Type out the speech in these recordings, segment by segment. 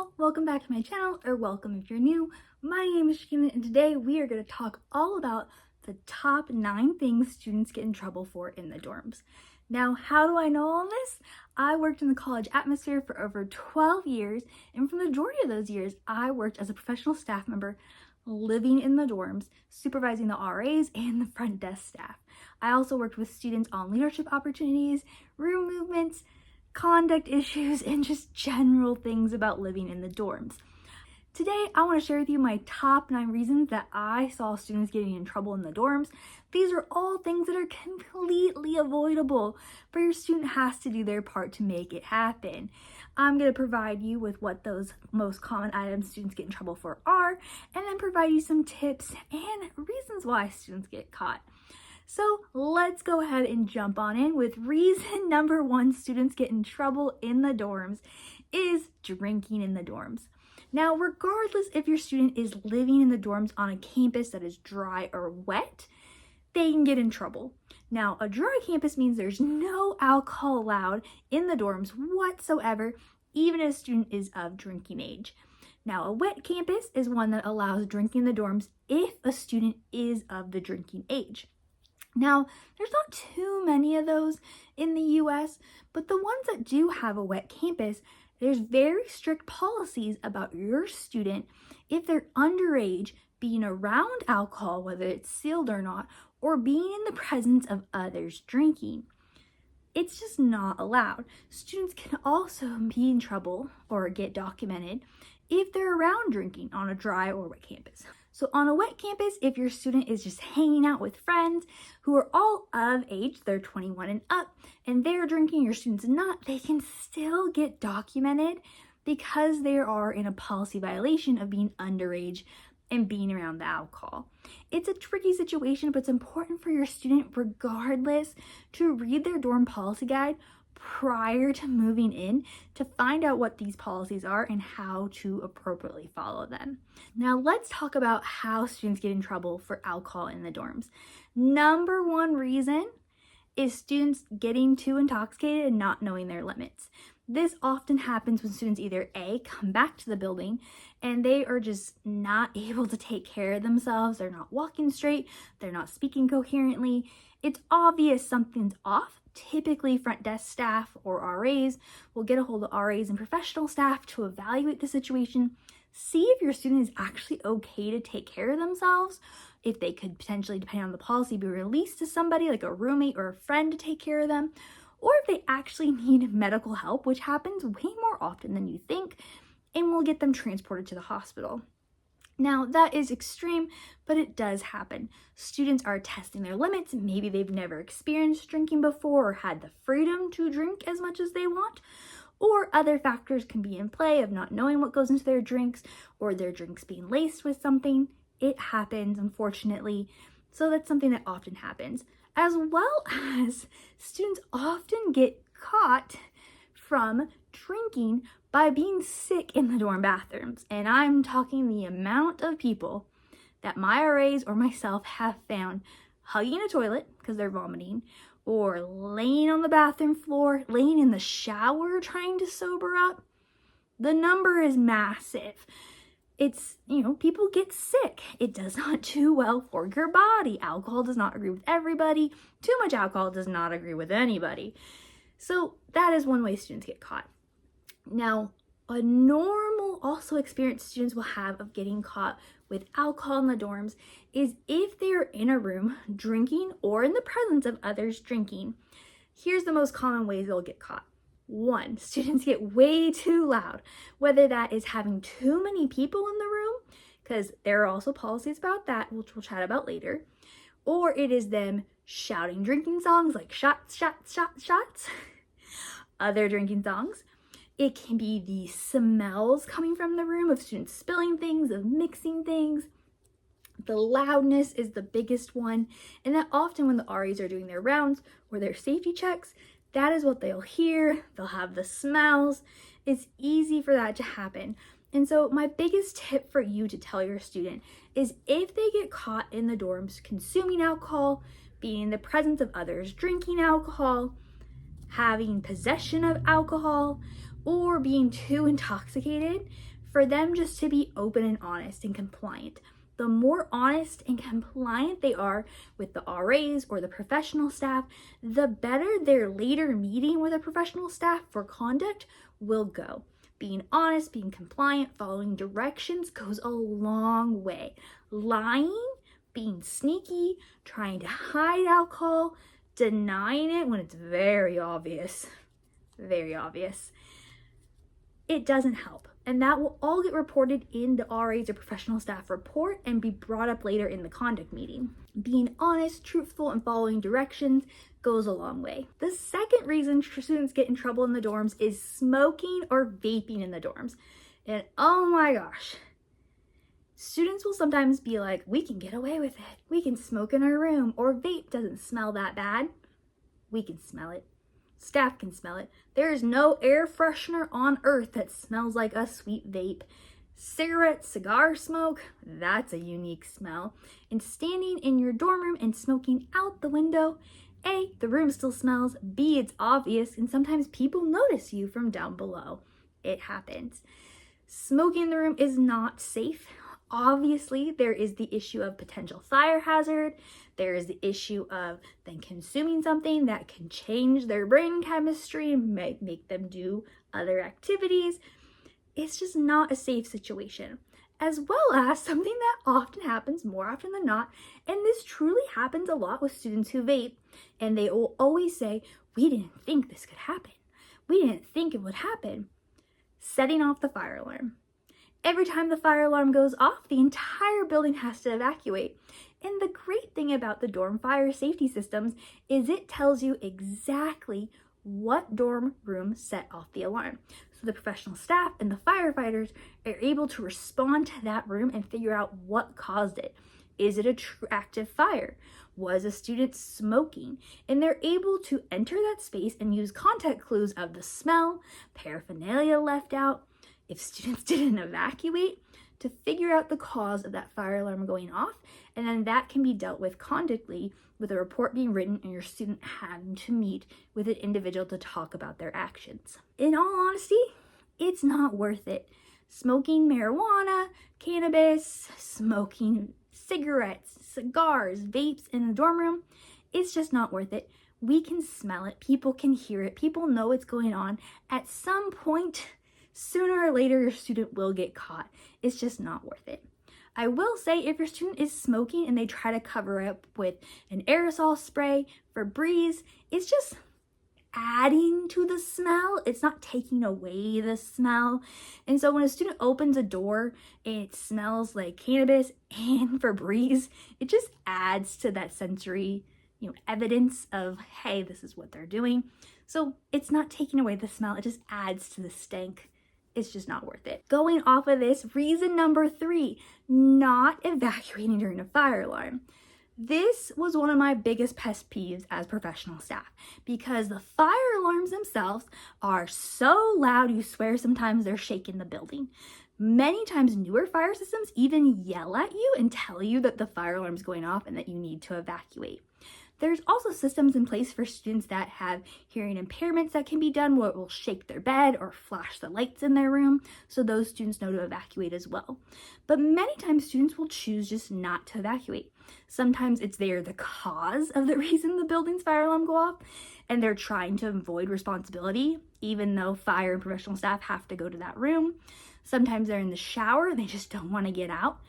all, welcome back to my channel, or welcome if you're new. My name is Shannon, and today we are going to talk all about the top 9 things students get in trouble for in the dorms. Now, how do I know all this? I worked in the college atmosphere for over 12 years, and for the majority of those years, I worked as a professional staff member living in the dorms, supervising the RAs and the front desk staff. I also worked with students on leadership opportunities, room movements, conduct issues, and just general things about living in the dorms. Today, I want to share with you my top 9 reasons that I saw students getting in trouble in the dorms. These are all things that are completely avoidable, but your student has to do their part to make it happen. I'm going to provide you with what those most common items students get in trouble for are, and then provide you some tips and reasons why students get caught. So let's go ahead and jump on in with reason number 1 students get in trouble in the dorms is drinking in the dorms. Now, regardless if your student is living in the dorms on a campus that is dry or wet, they can get in trouble. Now, a dry campus means there's no alcohol allowed in the dorms whatsoever, even if a student is of drinking age. Now, a wet campus is one that allows drinking in the dorms if a student is of the drinking age. Now, there's not too many of those in the US, but the ones that do have a wet campus, there's very strict policies about your student, if they're underage, being around alcohol, whether it's sealed or not, or being in the presence of others drinking. It's just not allowed. Students can also be in trouble or get documented if they're around drinking on a dry or wet campus. So on a wet campus, if your student is just hanging out with friends who are all of age, they're 21 and up, and they're drinking, your student's not, they can still get documented because they are in a policy violation of being underage and being around the alcohol. It's a tricky situation, but it's important for your student, regardless, to read their dorm policy guide prior to moving in to find out what these policies are and how to appropriately follow them. Now let's talk about how students get in trouble for alcohol in the dorms. Number 1 reason is students getting too intoxicated and not knowing their limits. This often happens when students either A, come back to the building and they are just not able to take care of themselves, they're not walking straight, they're not speaking coherently, it's obvious something's off. Typically, front desk staff or RAs will get a hold of RAs and professional staff to evaluate the situation, see if your student is actually okay to take care of themselves, if they could potentially, depending on the policy, be released to somebody like a roommate or a friend to take care of them, or if they actually need medical help, which happens way more often than you think, and we'll get them transported to the hospital. Now, that is extreme, but it does happen. Students are testing their limits. Maybe they've never experienced drinking before or had the freedom to drink as much as they want, or other factors can be in play of not knowing what goes into their drinks or their drinks being laced with something. It happens, unfortunately, so that's something that often happens. As well as students often get caught from drinking by being sick in the dorm bathrooms. And I'm talking the amount of people that my RAs or myself have found hugging a toilet because they're vomiting, or laying on the bathroom floor, laying in the shower trying to sober up. The number is massive. It's, people get sick. It does not do well for your body. Alcohol does not agree with everybody. Too much alcohol does not agree with anybody. So that is one way students get caught. Now, a normal also experience students will have of getting caught with alcohol in the dorms is if they are in a room drinking or in the presence of others drinking. Here's the most common ways they'll get caught. 1, students get way too loud, whether that is having too many people in the room, because there are also policies about that, which we'll chat about later, or it is them shouting drinking songs like shots, shots, shots, shots, other drinking songs. It can be the smells coming from the room of students spilling things, of mixing things. The loudness is the biggest one, and that often when the RAs are doing their rounds or their safety checks, that is what they'll hear. They'll have the smells. It's easy for that to happen. And so my biggest tip for you to tell your student is if they get caught in the dorms consuming alcohol, being in the presence of others drinking alcohol, having possession of alcohol, or being too intoxicated, for them just to be open and honest and compliant. The more honest and compliant they are with the RAs or the professional staff, the better their later meeting with a professional staff for conduct will go. Being honest, being compliant, following directions goes a long way. Lying, being sneaky, trying to hide alcohol, denying it when it's very obvious, it doesn't help. And that will all get reported in the RA's or professional staff report and be brought up later in the conduct meeting. Being honest, truthful, and following directions goes a long way. The second reason students get in trouble in the dorms is smoking or vaping in the dorms. And oh my gosh, students will sometimes be like, we can get away with it. We can smoke in our room, or vape doesn't smell that bad. We can smell it. Staff can smell it. There is no air freshener on earth that smells like a sweet vape. Cigarette, cigar smoke, that's a unique smell. And standing in your dorm room and smoking out the window, A, the room still smells, B, it's obvious, and sometimes people notice you from down below. It happens. Smoking in the room is not safe. Obviously, there is the issue of potential fire hazard. There is the issue of them consuming something that can change their brain chemistry and make them do other activities. It's just not a safe situation. As well as something that often happens more often than not, and this truly happens a lot with students who vape, and they will always say, we didn't think this could happen. We didn't think it would happen. Setting off the fire alarm. Every time the fire alarm goes off, the entire building has to evacuate. And the great thing about the dorm fire safety systems is it tells you exactly what dorm room set off the alarm. So the professional staff and the firefighters are able to respond to that room and figure out what caused it. Is it a true active fire? Was a student smoking? And they're able to enter that space and use contact clues of the smell, paraphernalia left out, if students didn't evacuate, to figure out the cause of that fire alarm going off, and then that can be dealt with conductly with a report being written and your student having to meet with an individual to talk about their actions. In all honesty, it's not worth it. Smoking marijuana, cannabis, smoking cigarettes, cigars, vapes in the dorm room, it's just not worth it. We can smell it, people can hear it, people know what's going on. At some point, sooner or later, your student will get caught. It's just not worth it. I will say if your student is smoking and they try to cover up with an aerosol spray, Febreze, it's just adding to the smell. It's not taking away the smell. And so when a student opens a door and it smells like cannabis and Febreze, it just adds to that sensory, evidence of, hey, this is what they're doing. So it's not taking away the smell. It just adds to the stank. It's just not worth it. Going off of this, reason number 3, not evacuating during a fire alarm. This was one of my biggest pet peeves as professional staff because the fire alarms themselves are so loud you swear sometimes they're shaking the building. Many times newer fire systems even yell at you and tell you that the fire alarm is going off and that you need to evacuate. There's also systems in place for students that have hearing impairments that can be done where it will shake their bed or flash the lights in their room, so those students know to evacuate as well. But many times students will choose just not to evacuate. Sometimes it's they're the cause of the reason the building's fire alarm go off, and they're trying to avoid responsibility, even though fire and professional staff have to go to that room. Sometimes they're in the shower, they just don't want to get out.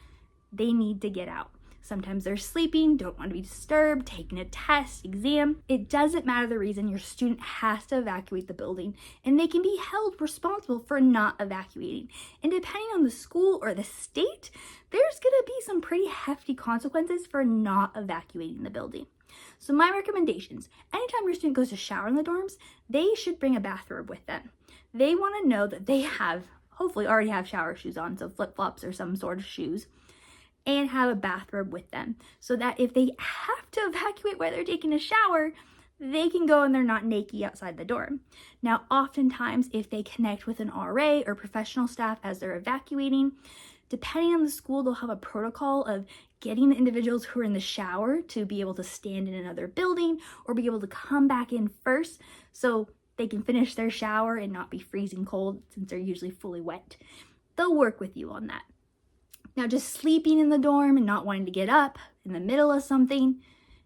They need to get out. Sometimes they're sleeping, don't want to be disturbed, taking a test, exam. It doesn't matter the reason, your student has to evacuate the building, and they can be held responsible for not evacuating. And depending on the school or the state, there's gonna be some pretty hefty consequences for not evacuating the building. So my recommendations, anytime your student goes to shower in the dorms, they should bring a bathrobe with them. They wanna know that they hopefully already have shower shoes on, so flip-flops or some sort of shoes, and have a bathrobe with them so that if they have to evacuate while they're taking a shower, they can go and they're not naked outside the dorm. Now, oftentimes, if they connect with an RA or professional staff as they're evacuating, depending on the school, they'll have a protocol of getting the individuals who are in the shower to be able to stand in another building or be able to come back in first so they can finish their shower and not be freezing cold since they're usually fully wet. they'll work with you on that. Now, just sleeping in the dorm and not wanting to get up in the middle of something,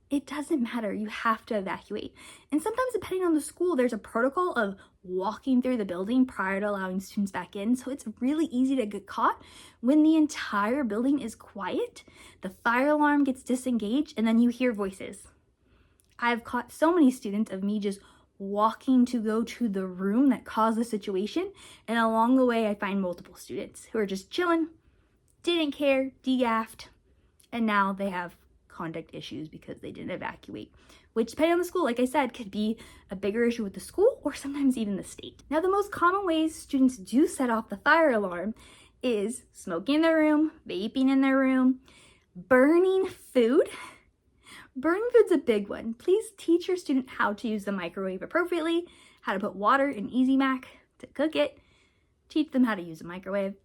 it doesn't matter. You have to evacuate. And sometimes, depending on the school, there's a protocol of walking through the building prior to allowing students back in. So it's really easy to get caught when the entire building is quiet, the fire alarm gets disengaged, and then you hear voices. I've caught so many students of me just walking to go to the room that caused the situation, and along the way I find multiple students who are just chilling, didn't care, de-gaffed, and now they have conduct issues because they didn't evacuate, which, depending on the school, like I said, could be a bigger issue with the school or sometimes even the state. Now, the most common ways students do set off the fire alarm is smoking in their room, vaping in their room, burning food. Burning food's a big one. Please teach your student how to use the microwave appropriately, how to put water in Easy Mac to cook it. Teach them how to use a microwave.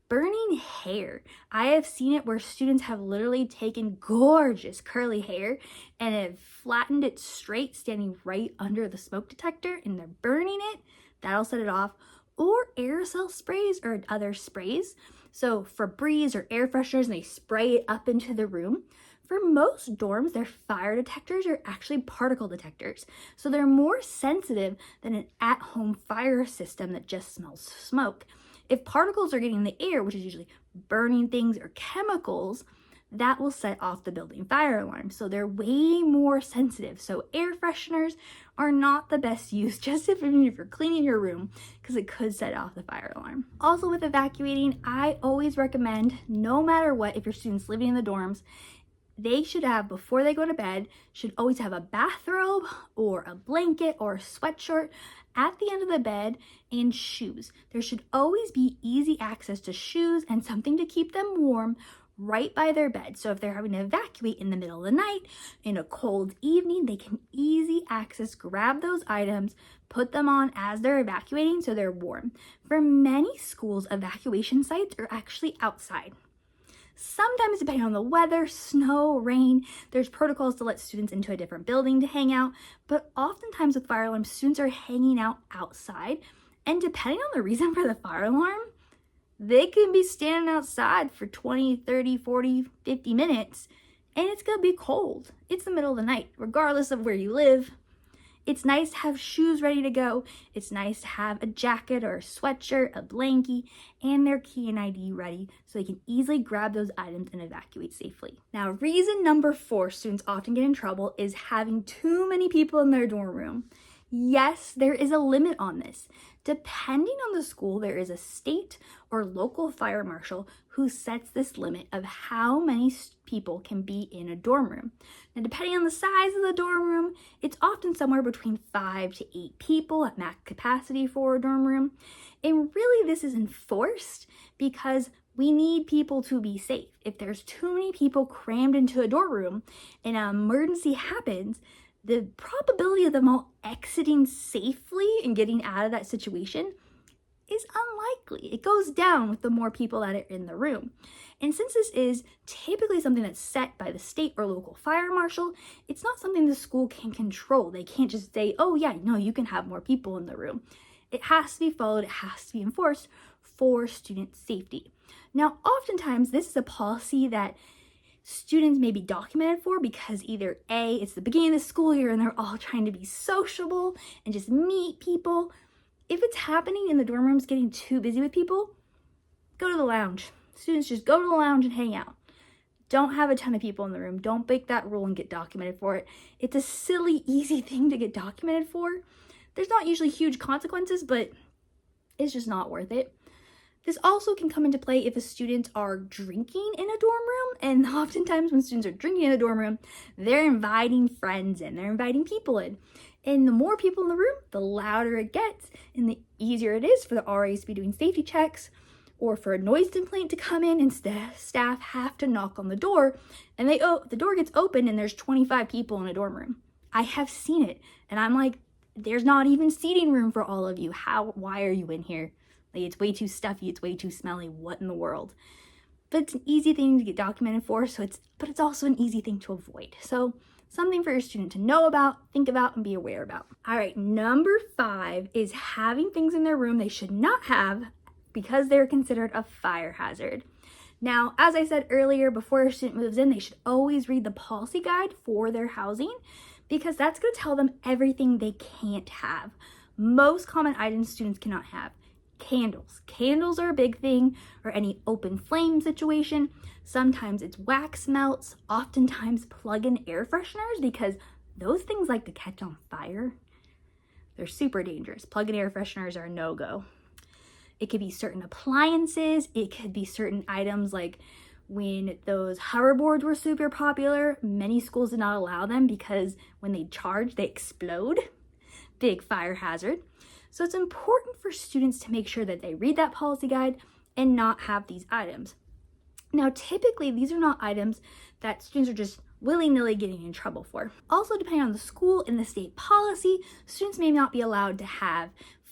Burning hair. I have seen it where students have literally taken gorgeous curly hair and have flattened it straight, standing right under the smoke detector, and they're burning it. That'll set it off. Or aerosol sprays or other sprays. So Febreze or air fresheners, and they spray it up into the room. For most dorms, their fire detectors are actually particle detectors. So they're more sensitive than an at-home fire system that just smells smoke. If particles are getting in the air, which is usually burning things or chemicals, that will set off the building fire alarm. So they're way more sensitive. So air fresheners are not the best use, just if you're cleaning your room, because it could set off the fire alarm. Also, with evacuating, I always recommend, no matter what, if your student's living in the dorms, they should have, before they go to bed, should always have a bathrobe or a blanket or a sweatshirt at the end of the bed, and shoes. There should always be easy access to shoes and something to keep them warm right by their bed. So if they're having to evacuate in the middle of the night, in a cold evening, they can easy access, grab those items, put them on as they're evacuating so they're warm. For many schools, evacuation sites are actually outside. Sometimes, depending on the weather, snow, rain, there's protocols to let students into a different building to hang out, but oftentimes with fire alarms, students are hanging out outside, and depending on the reason for the fire alarm, they can be standing outside for 20, 30, 40, 50 minutes, and it's gonna be cold. It's the middle of the night, regardless of where you live. It's nice to have shoes ready to go. It's nice to have a jacket or a sweatshirt, a blankie, and their key and ID ready so they can easily grab those items and evacuate safely. Now, reason number 4 students often get in trouble is having too many people in their dorm room. Yes, there is a limit on this. Depending on the school, there is a state or local fire marshal who sets this limit of how many people can be in a dorm room. Now, depending on the size of the dorm room, it's often somewhere between 5 to 8 people at max capacity for a dorm room. And really, this is enforced because we need people to be safe. If there's too many people crammed into a dorm room and an emergency happens, the probability of them all exiting safely and getting out of that situation is unlikely. It goes down with the more people that are in the room. And since this is typically something that's set by the state or local fire marshal, it's not something the school can control. They can't just say, oh yeah, no, you can have more people in the room. It has to be followed, it has to be enforced for student safety. Now, oftentimes this is a policy that students may be documented for because either A, it's the beginning of the school year and they're all trying to be sociable and just meet people. If it's happening and the dorm room's getting too busy with people, go to the lounge. Students just go to the lounge and hang out. Don't have a ton of people in the room. Don't break that rule and get documented for it. It's a silly, easy thing to get documented for. There's not usually huge consequences, but it's just not worth it. This also can come into play if the students are drinking in a dorm room, and oftentimes when students are drinking in a dorm room, they're inviting friends in, they're inviting people in. And the more people in the room, the louder it gets, and the easier it is for the RAs to be doing safety checks, or for a noise complaint to come in and staff have to knock on the door, and the door gets open and there's 25 people in a dorm room. I have seen it, and I'm like, there's not even seating room for all of you. Why are you in here? Like, it's way too stuffy, it's way too smelly, what in the world? But it's an easy thing to get documented for, but it's also an easy thing to avoid. So something for your student to know about, think about, and be aware about. All right, number 5 is having things in their room they should not have because they're considered a fire hazard. Now, as I said earlier, before a student moves in, they should always read the policy guide for their housing because that's going to tell them everything they can't have. Most common items students cannot have. Candles. Candles are a big thing, or any open flame situation. Sometimes it's wax melts, oftentimes plug-in air fresheners because those things like to catch on fire. They're super dangerous. Plug-in air fresheners are a no-go. It could be certain appliances. It could be certain items like when those hoverboards were super popular, many schools did not allow them because when they charge, they explode. Big fire hazard. So it's important for students to make sure that they read that policy guide and not have these items. Now, typically, these are not items that students are just willy-nilly getting in trouble for. Also, depending on the school and the state policy, students may not be allowed to have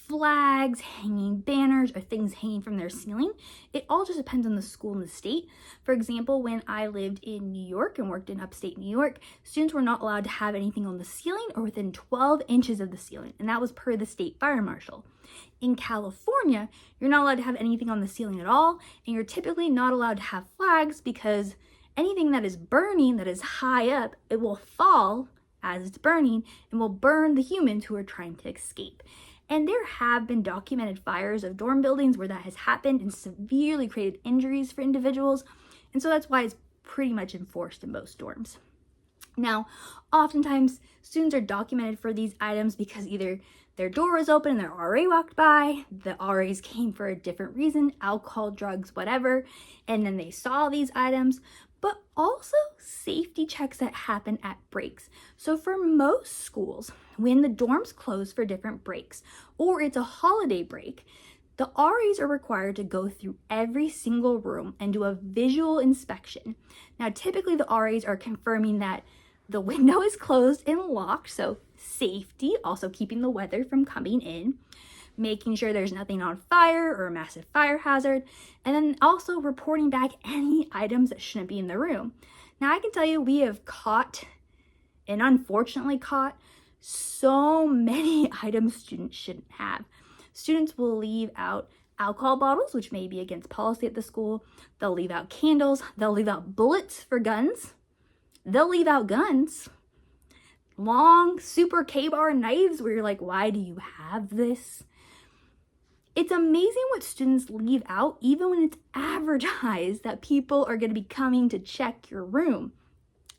flags, hanging banners, or things hanging from their ceiling. It all just depends on the school and the state. For example, when I lived in New York and worked in upstate New York, students were not allowed to have anything on the ceiling or within 12 inches of the ceiling, and that was per the state fire marshal. In California, you're not allowed to have anything on the ceiling at all, and you're typically not allowed to have flags because anything that is burning, that is high up, it will fall as it's burning and will burn the humans who are trying to escape. And there have been documented fires of dorm buildings where that has happened and severely created injuries for individuals. And so that's why it's pretty much enforced in most dorms. Now, oftentimes students are documented for these items because either their door was open and their RA walked by, the RAs came for a different reason, alcohol, drugs, whatever, and then they saw these items, but also safety checks that happen at breaks. So for most schools, when the dorms close for different breaks, or it's a holiday break, the RAs are required to go through every single room and do a visual inspection. Now, typically the RAs are confirming that the window is closed and locked, so safety, also keeping the weather from coming in, making sure there's nothing on fire or a massive fire hazard, and then also reporting back any items that shouldn't be in the room. Now, I can tell you we have caught, and unfortunately caught, so many items students shouldn't have. Students will leave out alcohol bottles, which may be against policy at the school. They'll leave out candles. They'll leave out bullets for guns. They'll leave out guns. Long super K-bar knives where you're like, why do you have this? It's amazing what students leave out even when it's advertised that people are going to be coming to check your room.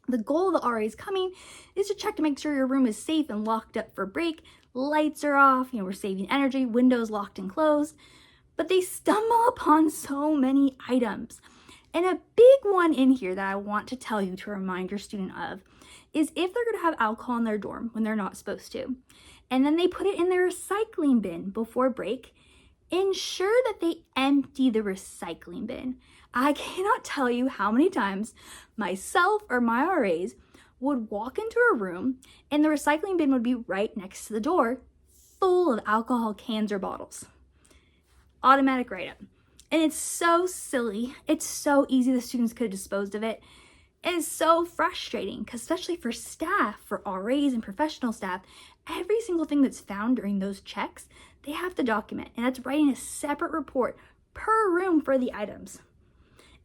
The goal of the RAs coming is to check to make sure your room is safe and locked up for break. Lights are off, we're saving energy, windows locked and closed. But they stumble upon so many items. And a big one in here that I want to tell you to remind your student of is if they're going to have alcohol in their dorm when they're not supposed to, and then they put it in their recycling bin before break, ensure that they empty the recycling bin. I cannot tell you how many times myself or my RAs would walk into a room and the recycling bin would be right next to the door, full of alcohol cans or bottles. Automatic write-up. And it's so silly. It's so easy the students could have disposed of it. And it's so frustrating because especially for staff, for RAs and professional staff, every single thing that's found during those checks, they have to document. And that's writing a separate report per room for the items.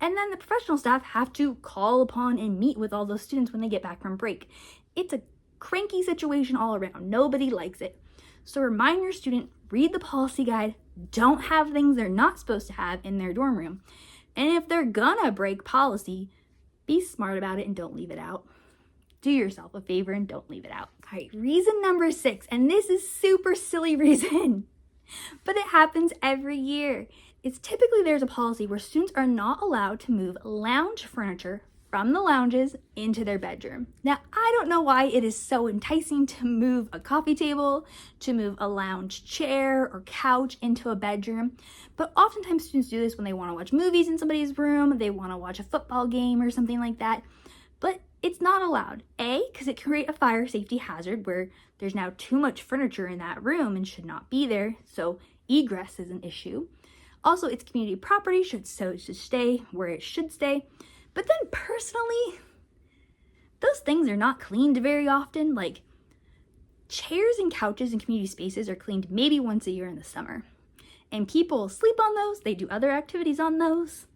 And then the professional staff have to call upon and meet with all those students when they get back from break. It's a cranky situation all around. Nobody likes it. So remind your student, read the policy guide, don't have things they're not supposed to have in their dorm room. And if they're gonna break policy, be smart about it and don't leave it out. Do yourself a favor and don't leave it out. All right, reason number 6, and this is super silly reason, but it happens every year. It's typically there's a policy where students are not allowed to move lounge furniture from the lounges into their bedroom. Now, I don't know why it is so enticing to move a coffee table, to move a lounge chair or couch into a bedroom, but oftentimes students do this when they want to watch movies in somebody's room, they want to watch a football game or something like that, but it's not allowed. A, because it can create a fire safety hazard where there's now too much furniture in that room and should not be there, so egress is an issue. Also, it's community property, so it should stay where it should stay. But then personally, those things are not cleaned very often. Like chairs and couches in community spaces are cleaned maybe once a year in the summer. and people sleep on those, they do other activities on those.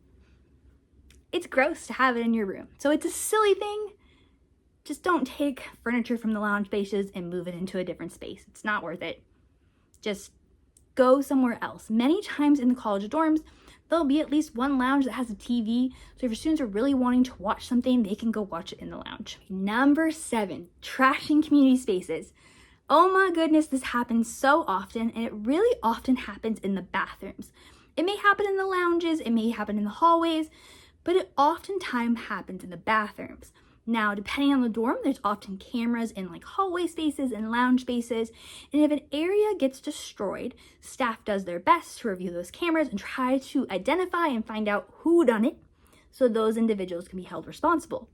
It's gross to have it in your room. So it's a silly thing. Just don't take furniture from the lounge spaces and move it into a different space. It's not worth it. Just go somewhere else. Many times in the college dorms, there'll be at least one lounge that has a TV. So if your students are really wanting to watch something, they can go watch it in the lounge. Number 7, trashing community spaces. Oh my goodness, this happens so often, and it really often happens in the bathrooms. It may happen in the lounges, it may happen in the hallways, but it oftentimes happens in the bathrooms. Now, depending on the dorm, there's often cameras in like hallway spaces and lounge spaces. And if an area gets destroyed, staff does their best to review those cameras and try to identify and find out who done it so those individuals can be held responsible.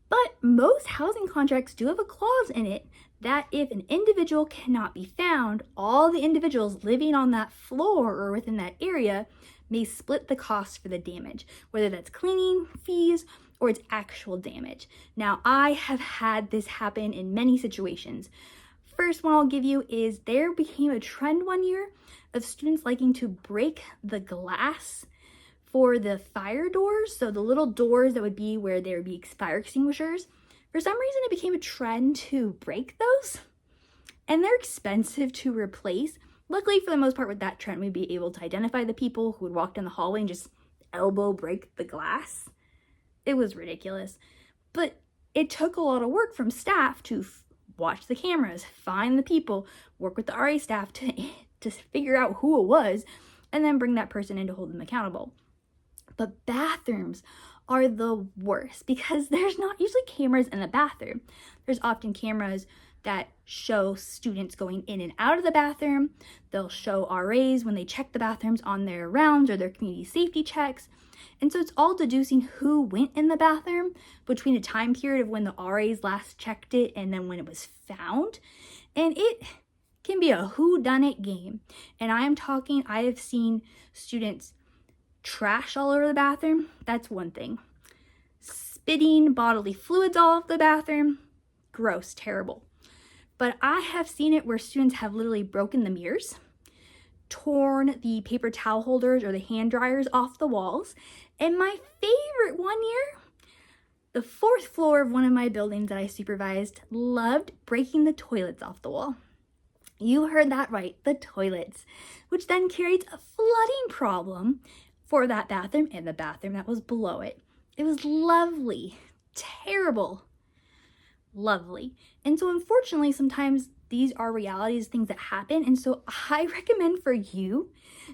But most housing contracts do have a clause in it that if an individual cannot be found, all the individuals living on that floor or within that area may split the cost for the damage, whether that's cleaning fees or it's actual damage. Now, I have had this happen in many situations. First one I'll give you is there became a trend one year of students liking to break the glass for the fire doors. So the little doors that would be where there would be fire extinguishers. For some reason, it became a trend to break those, and they're expensive to replace. Luckily, for the most part, with that trend, we'd be able to identify the people who would walk down the hallway and just elbow break the glass. It was ridiculous, but it took a lot of work from staff to watch the cameras, find the people, work with the RA staff to figure out who it was, and then bring that person in to hold them accountable. But bathrooms are the worst because there's not usually cameras in the bathroom. There's often cameras that show students going in and out of the bathroom. They'll show RAs when they check the bathrooms on their rounds or their community safety checks. And so it's all deducing who went in the bathroom between a time period of when the RAs last checked it and then when it was found. And it can be a whodunit game. And I have seen students trash all over the bathroom. That's one thing. Spitting bodily fluids all over the bathroom. Gross, terrible. But I have seen it where students have literally broken the mirrors, torn the paper towel holders or the hand dryers off the walls. And my favorite one year, the 4th floor of one of my buildings that I supervised loved breaking the toilets off the wall. You heard that right, the toilets, which then creates a flooding problem for that bathroom and the bathroom that was below it. It was lovely, terrible, lovely. And so unfortunately, sometimes these are realities, things that happen. And so I recommend for you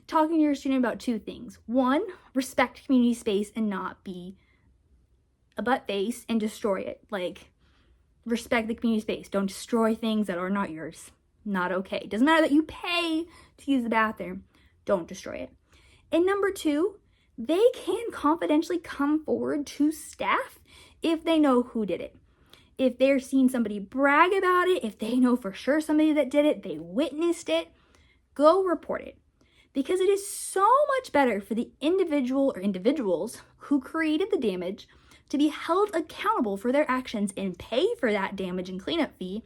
talking to your student about 2 things. 1, respect community space and not be a butt face and destroy it. Like, respect the community space. Don't destroy things that are not yours. Not okay. Doesn't matter that you pay to use the bathroom. Don't destroy it. And number 2, they can confidentially come forward to staff if they know who did it. If they're seeing somebody brag about it, if they know for sure somebody that did it, they witnessed it, go report it. Because it is so much better for the individual or individuals who created the damage to be held accountable for their actions and pay for that damage and cleanup fee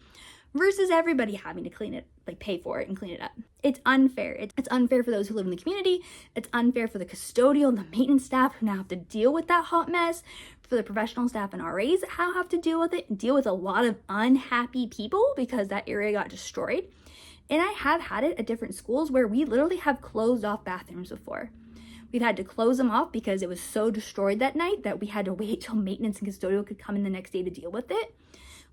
versus everybody having to clean it, like pay for it and clean it up. It's unfair. It's unfair for those who live in the community. It's unfair for the custodial and the maintenance staff who now have to deal with that hot mess, for the professional staff and RAs that have to deal with it and deal with a lot of unhappy people because that area got destroyed. And I have had it at different schools where we literally have closed off bathrooms before. We've had to close them off because it was so destroyed that night that we had to wait till maintenance and custodial could come in the next day to deal with it.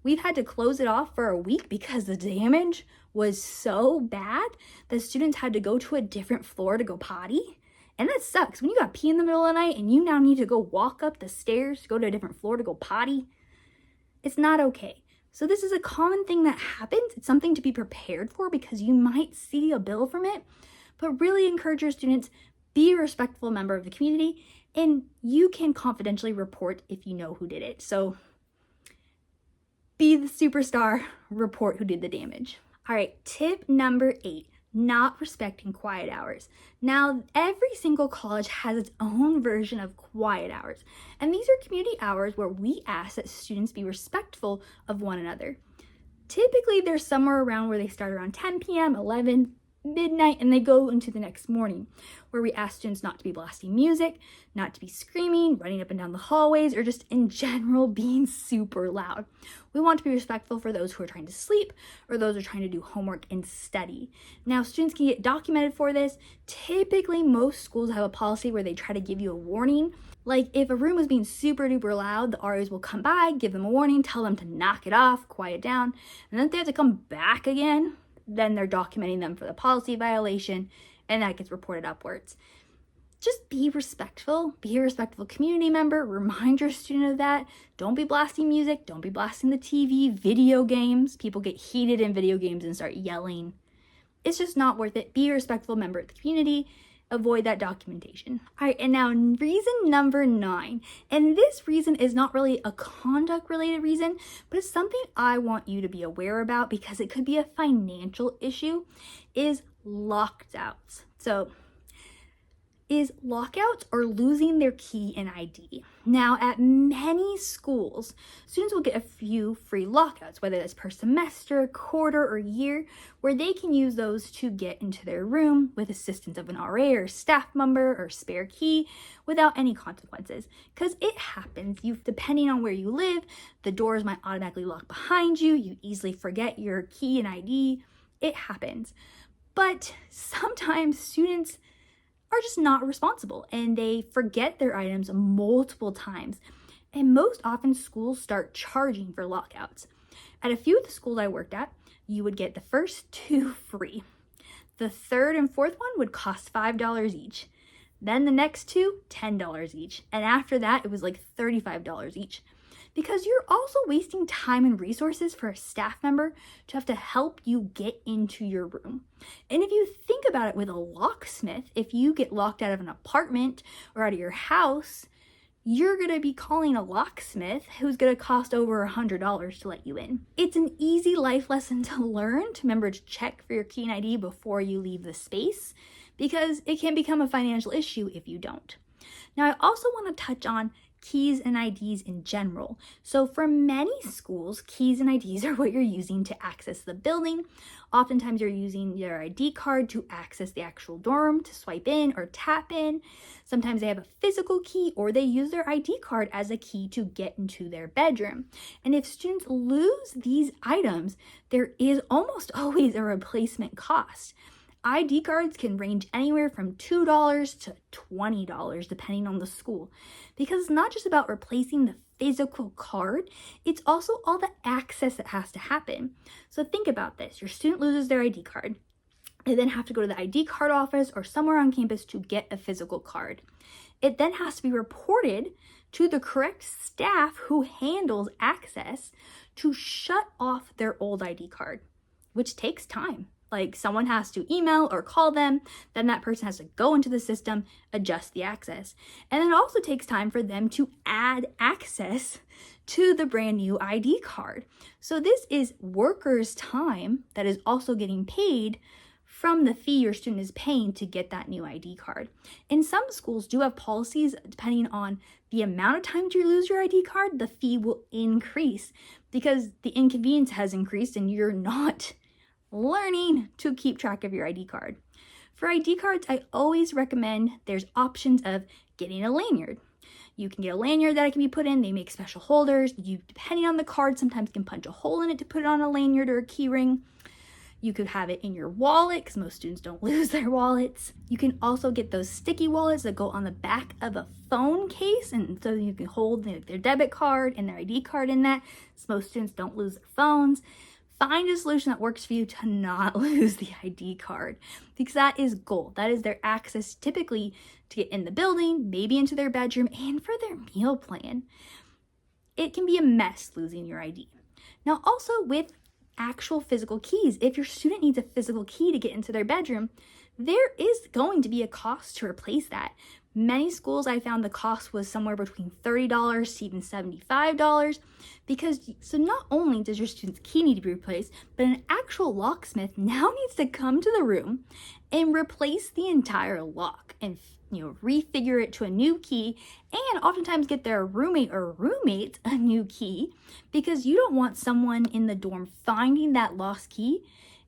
We've had to close it off for a week because the damage was so bad that students had to go to a different floor to go potty. And that sucks. When you got pee in the middle of the night and you now need to go walk up the stairs to go to a different floor to go potty, it's not okay. So this is a common thing that happens. It's something to be prepared for because you might see a bill from it, but really encourage your students, be a respectful member of the community, and you can confidentially report if you know who did it. So be the superstar, report who did the damage. All right, tip number 8, not respecting quiet hours. Now, every single college has its own version of quiet hours, and these are community hours where we ask that students be respectful of one another. Typically, they're somewhere around where they start around 10 p.m., 11, midnight and they go into the next morning, where we ask students not to be blasting music, not to be screaming, running up and down the hallways, or just in general being super loud. We want to be respectful for those who are trying to sleep or those who are trying to do homework and study. Now, students can get documented for this. Typically, most schools have a policy where they try to give you a warning. Like if a room is being super duper loud, the RAs will come by, give them a warning, tell them to knock it off, quiet down, and then if they have to come back again, then they're documenting them for the policy violation, and that gets reported upwards. Just be respectful, be a respectful community member, remind your student of that. Don't be blasting music, don't be blasting the TV, video games. People get heated in video games and start yelling. It's just not worth it. Be a respectful member of the community. Avoid that documentation. All right, and now reason number 9. And this reason is not really a conduct related reason, but it's something I want you to be aware about because it could be a financial issue, is lockouts. So is lockouts or losing their key and ID. Now, at many schools, students will get a few free lockouts, whether that's per semester, quarter, or year, where they can use those to get into their room with assistance of an RA or staff member or spare key without any consequences. Because it happens. Depending on where you live, the doors might automatically lock behind you. You easily forget your key and ID. It happens. But sometimes students are just not responsible and they forget their items multiple times. And most often schools start charging for lockouts. At a few of the schools I worked at, you would get the first 2 free. The third and fourth one would cost $5 each. Then the next 2, $10 each. And after that, it was like $35 each. Because you're also wasting time and resources for a staff member to have to help you get into your room. And if you think about it with a locksmith, if you get locked out of an apartment or out of your house, you're going to be calling a locksmith who's going to cost over $100 to let you in. It's an easy life lesson to learn to remember to check for your key and ID before you leave the space, because it can become a financial issue if you don't. Now, I also want to touch on keys and IDs in general. So for many schools, keys and IDs are what you're using to access the building. Oftentimes you're using your ID card to access the actual dorm, to swipe in or tap in. Sometimes they have a physical key or they use their ID card as a key to get into their bedroom. And if students lose these items, there is almost always a replacement cost. ID cards can range anywhere from $2 to $20 depending on the school, because it's not just about replacing the physical card, it's also all the access that has to happen. So think about this. Your student loses their ID card. They then have to go to the ID card office or somewhere on campus to get a physical card. It then has to be reported to the correct staff who handles access to shut off their old ID card, which takes time. Like someone has to email or call them, then that person has to go into the system, adjust the access. And it also takes time for them to add access to the brand new ID card. So this is workers' time that is also getting paid from the fee your student is paying to get that new ID card. And some schools do have policies depending on the amount of times you lose your ID card, the fee will increase because the inconvenience has increased and you're not learning to keep track of your ID card. For ID cards, I always recommend there's options of getting a lanyard. You can get a lanyard that can be put in. They make special holders. You, depending on the card, sometimes can punch a hole in it to put it on a lanyard or a key ring. You could have it in your wallet because most students don't lose their wallets. You can also get those sticky wallets that go on the back of a phone case, and so you can hold their debit card and their ID card in that, so most students don't lose their phones. Find a solution that works for you to not lose the ID card, because that is gold. That is their access typically to get in the building, maybe into their bedroom, and for their meal plan. It can be a mess losing your ID. Now also with actual physical keys, if your student needs a physical key to get into their bedroom, there is going to be a cost to replace that. Many schools I found the cost was somewhere between $30 to even $75, because so not only does your student's key need to be replaced, but an actual locksmith now needs to come to the room and replace the entire lock and refigure it to a new key, and oftentimes get their roommate or roommates a new key, because you don't want someone in the dorm finding that lost key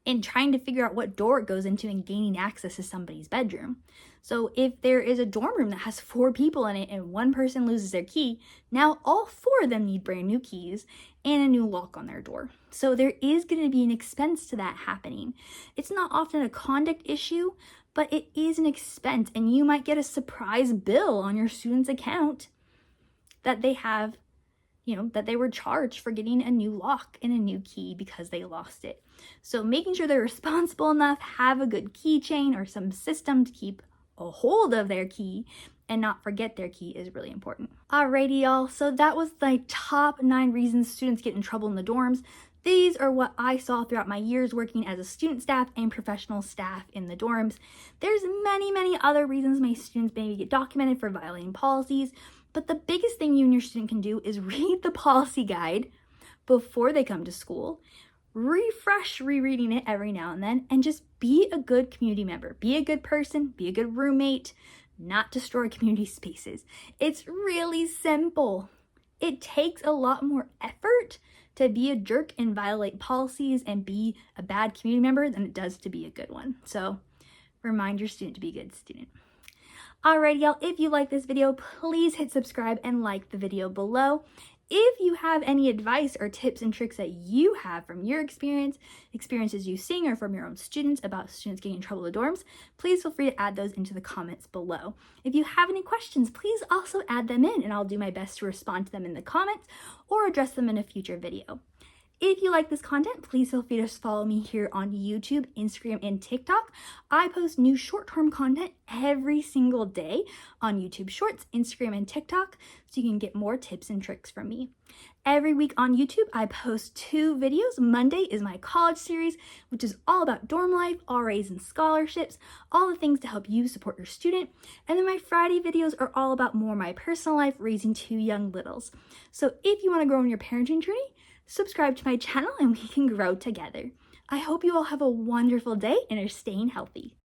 and trying to figure out what door it goes into and gaining access to somebody's bedroom. So if there is a dorm room that has 4 people in it and one person loses their key, now all 4 of them need brand new keys and a new lock on their door. So there is going to be an expense to that happening. It's not often a conduct issue, but it is an expense, and you might get a surprise bill on your student's account that they have, that they were charged for getting a new lock and a new key because they lost it. So making sure they're responsible enough, have a good keychain or some system to keep a hold of their key and not forget their key is really important. Alrighty, y'all. So that was the top 9 reasons students get in trouble in the dorms. These are what I saw throughout my years working as a student staff and professional staff in the dorms. There's many other reasons my students maybe get documented for violating policies, but the biggest thing you and your student can do is read the policy guide before they come to school, refresh rereading it every now and then, and just be a good community member. Be a good person, be a good roommate, not destroy community spaces. It's really simple. It takes a lot more effort to be a jerk and violate policies and be a bad community member than it does to be a good one. So remind your student to be a good student. Alright, y'all, if you like this video, please hit subscribe and like the video below. If you have any advice or tips and tricks that you have from your experiences you've seen, or from your own students about students getting in trouble in the dorms, please feel free to add those into the comments below. If you have any questions, please also add them in, and I'll do my best to respond to them in the comments or address them in a future video. If you like this content, please feel free to follow me here on YouTube, Instagram, and TikTok. I post new short-term content every single day on YouTube Shorts, Instagram, and TikTok, so you can get more tips and tricks from me. Every week on YouTube, I post 2 videos. Monday is my college series, which is all about dorm life, RAs, and scholarships, all the things to help you support your student. And then my Friday videos are all about more my personal life, raising 2 young littles. So if you want to grow in your parenting journey, subscribe to my channel and we can grow together. I hope you all have a wonderful day and are staying healthy.